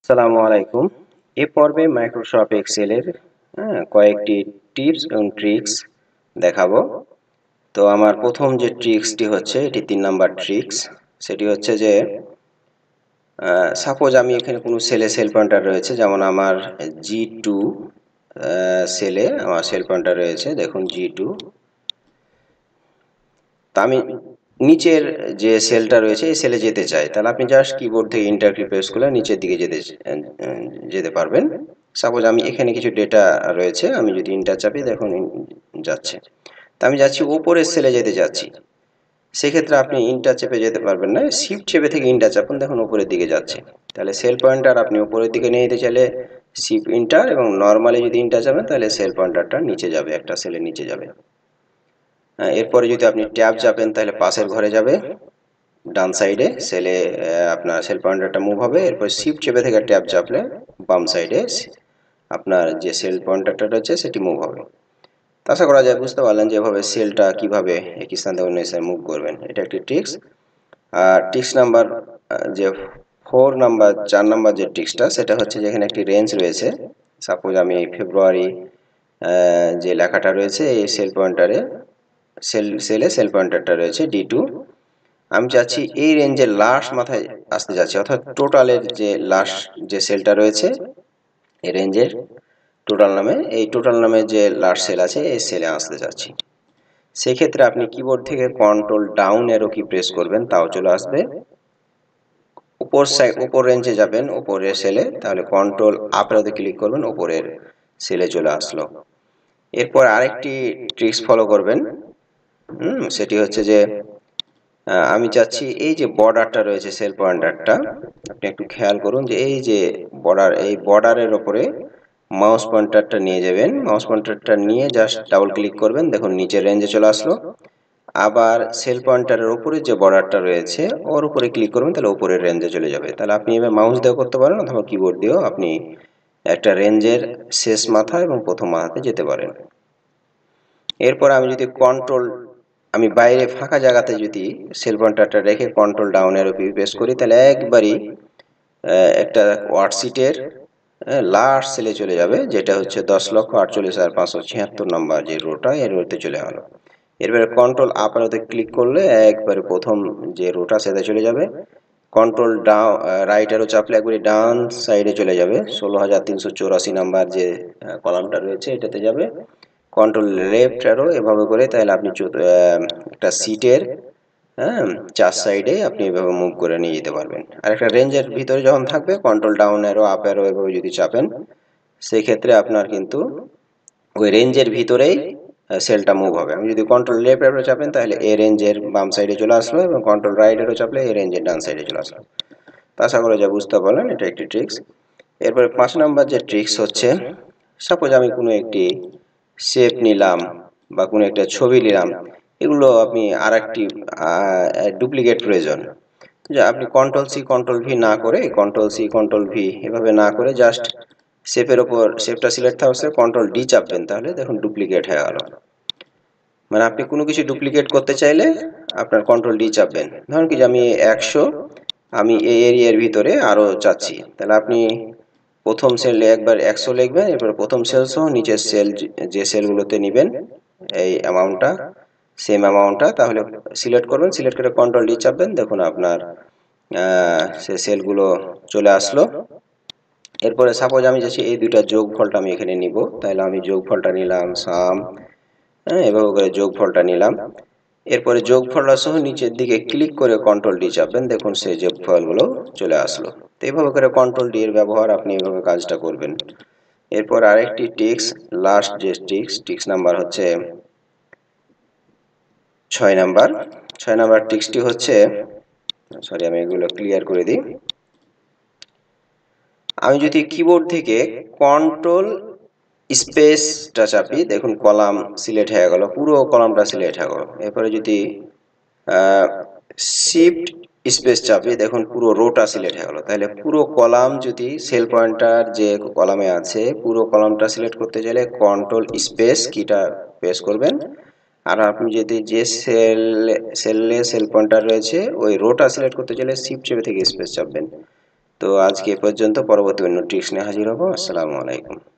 আসসালামু আলাইকুম। এ পর্বে মাইক্রোসফট এক্সেলের কয়েকটি টিপস এবং ট্রিক্স দেখাবো। তো আমার প্রথম যে ট্রিক্সটি হচ্ছে এটি ৩ নাম্বার ট্রিক্স। সেটি হচ্ছে যে সাপোজ আমি এখানে কোনো সেল পয়েন্টার রয়েছে, যেমন আমার G2 সেলে আমার সেল পয়েন্টার রয়েছে, দেখুন G2। তো আমি নিচের যে সেলটা রয়েছে এই সেলে যেতে চাই, তাহলে আপনি জাস্ট কিবোর্ড থেকে এন্টার কি প্রেস করলে নিচের দিকে যেতে পারবেন। সাপোজ আমি এখানে কিছু ডেটা রয়েছে, আমি যদি এন্টার চাপি দেখুন যাচ্ছে। তা আমি যাচ্ছি উপরের সেলে যেতে যাচ্ছি, সেক্ষেত্রে আপনি এন্টার চেপে যেতে পারবেন না, শিফট চেপে থেকে এন্টার চাপুন, দেখুন উপরের দিকে যাচ্ছে। তাহলে সেল পয়েন্টার আপনি উপরের দিকে নিয়ে যেতে চাইলে শিফট এন্টার, এবং নর্মালি যদি এন্টার চাপেন তাহলে সেল পয়েন্টারটা নিচে যাবে, একটা সেলের নিচে যাবে। এরপরে যদি আপনি ট্যাব চাপেন তাহলে পাশের ঘরে যাবে, ডান সাইডে সেলে আপনার সেল পয়েন্টারটা মুভ হবে। এরপর শিফট চেপে থেকে ট্যাব চাপলে বাম সাইডে আপনার যে সেল পয়েন্টারটা রয়েছে সেটি মুভ হবে। আশা করা যায় বুঝতে পারলেন যে এভাবে সেলটা কিভাবে এক স্থান থেকে অন্য স্থানে মুভ করবেন। এটা একটি ট্রিক্স। আর ট্রিক্স নাম্বার যে 4 নাম্বার যে ট্রিক্সটা, সেটা হচ্ছে যে এখানে একটি রেঞ্জ রয়েছে। সাপোজ আমি ফেব্রুয়ারি যে লেখাটা রয়েছে এই সেল পয়েন্টারে সেলে সেল পয়েন্টারটা রয়েছে D2। আমি চাচ্ছি এই রেঞ্জের লাস্ট মাথায় আসতে যাচ্ছি, অর্থাৎ টোটালের যে লাস্ট যে সেলটা রয়েছে এই রেঞ্জের টোটাল নামে যে লাস্ট সেল আছে এই সেলে আসতে যাচ্ছি। সেক্ষেত্রে আপনি কিবোর্ড থেকে কন্ট্রোল ডাউন অ্যারো কি প্রেস করবেন, তাও চলে আসবে। উপর রেঞ্জে যাবেন উপরের সেলে, তাহলে কন্ট্রোল আপ অ্যারোতে ক্লিক করবেন, উপরের সেলে চলে আসলো। এরপর আরেকটি ট্রিক্স ফলো করবেন। সেটি হচ্ছে যে আমি চাচ্ছি এই যে বর্ডারটা রয়েছে সেল পয়েন্টারটা, আপনি একটু খেয়াল করুন যে এই যে এই বর্ডারের ওপরে মাউস পয়েন্টারটা নিয়ে যাবেন। মাউস পয়েন্টারটা নিয়ে জাস্ট ডাবল ক্লিক করবেন, দেখুন নিচের রেঞ্জে চলে আসলো। আবার সেল পয়েন্টারের উপরে যে বর্ডারটা রয়েছে ওর উপরে ক্লিক করবেন, তাহলে উপরের রেঞ্জে চলে যাবে। তাহলে আপনি এবার মাউস দিয়েও করতে পারেন অথবা কিবোর্ড দিয়েও আপনি একটা রেঞ্জের শেষ মাথা এবং প্রথম মাথাতে যেতে পারেন। এরপর আমি বাইরে ফাঁকা জায়গাতে যদি সেল পয়েন্টারটা রেখে কন্ট্রোল ডাউন অ্যারো প্রেস করি, তাহলে একবারই একটা ওয়ার্কশিটের লাস্ট সেলে চলে যাবে, যেটা হচ্ছে 10,48,576 নম্বর যে রোটা, এর রোতে চলে গেল। এরপরে কন্ট্রোল আপ অ্যারোতে ক্লিক করলে একবারে প্রথম যে রোটা সেটা চলে যাবে। কন্ট্রোল ডাউন রাইট অ্যারো চাপলে একবারে ডান সাইডে চলে যাবে, 16,384 নাম্বার যে কলামটা রয়েছে এটাতে যাবে। কন্ট্রোল লেফট অ্যারো এভাবে করে, তাহলে আপনি একটা সিটের চার সাইডে আপনি এভাবে মুভ করে নিয়ে যেতে পারবেন। আর একটা রেঞ্জের ভিতরে যখন থাকবে control down arrow up arrow এভাবে যদি চাপেন, সেই ক্ষেত্রে আপনার কিন্তু ওই রেঞ্জের ভিতরেই সেলটা মুভ হবে। আমি যদি কন্ট্রোল লেফট অ্যারো চাপেন তাহলে এই রেঞ্জের বাম সাইডে চলে আসলো, এবং কন্ট্রোল রাইট অ্যারো চাপলে এই রেঞ্জের ডান সাইডে চলে আসলো। তো আশা করা যায় বুঝতে পারলেন, এটা একটি ট্রিক্স। এরপরে 5 নাম্বার যে ট্রিক্স হচ্ছে, সাপোজ আমি কোনো একটি শেপ নিলাম বা কোনো একটা ছবি নিলাম, এগুলো আপনি আর একটি ডুপ্লিকেট প্রয়োজন, যে আপনি কন্ট্রোল সি কন্ট্রোল ভি না করে, কন্ট্রোল সি কন্ট্রোল ভি এভাবে না করে জাস্ট শেপের ওপর শেপটা সিলেক্ট থাকছে কন্ট্রোল ডি চাপবেন, তাহলে দেখুন ডুপ্লিকেট হয়ে গেল। মানে আপনি কোনো কিছু ডুপ্লিকেট করতে চাইলে আপনার কন্ট্রোল ডি চাপবেন। ধরুন কি যে আমি 100 আমি এই এরিয়ার ভিতরে আরো চাচ্ছি, তাহলে আপনি প্রথম সেলে একবার 100 লিখবেন, এরপর প্রথম সেল সহ নিচের সেল যে সেলগুলোতে নেবেন এই অ্যামাউন্টটা, সেম অ্যামাউন্টটা, তাহলে সিলেক্ট করবেন, সিলেক্ট করে কন্ট্রোল ডি চাপবেন, দেখুন আপনার সে সেলগুলো চলে আসলো। এরপরে সাপোজ আমি যাচ্ছি এই দুইটা যোগফলটা আমি এখানে নিব, তাহলে আমি যোগফলটা নিলাম সাম, এভাবে করে যোগফলটা নিলাম। এরপরে যোগফলটা সহ নিচের দিকে ক্লিক করে কন্ট্রোল ডি চাপবেন, দেখুন সেই যোগফলগুলো চলে আসলো। তো এইভাবে করে কন্ট্রোল ডি এর ব্যবহার আপনি এভাবে কাজটা করবেন। এরপর আরেকটি ট্রিক্স, লাস্ট যে ট্রিক্স নাম্বার হচ্ছে 6 নাম্বার। 6 নাম্বার ট্রিক্সটি হচ্ছে, সরি আমি এগুলো ক্লিয়ার করে দিই। আমি যদি কিবোর্ড থেকে কন্ট্রোল স্পেসটা চাপি, দেখুন কলাম সিলেক্ট হয়ে গেল, পুরো কলামটা সিলেক্ট হয়ে গেল। এরপরে যদি শিফট স্পেস চাপি, দেখুন পুরো রোটা সিলেক্ট হয়ে গেল। তাহলে পুরো কলাম যদি সেল পয়েন্টার যে কলামে আছে পুরো কলামটা সিলেক্ট করতে চাইলে কন্ট্রোল স্পেস কিটা প্রেস করবেন। আর আপনি যদি যে সেল পয়েন্টার রয়েছে ওই রোটা সিলেক্ট করতে চাইলে শিফট চেপে থেকে স্পেস চাপবেন। তো আজকে এ পর্যন্ত, পরবর্তী অন্য ট্রিক্স নিয়ে হাজির হব। আসসালামু আলাইকুম।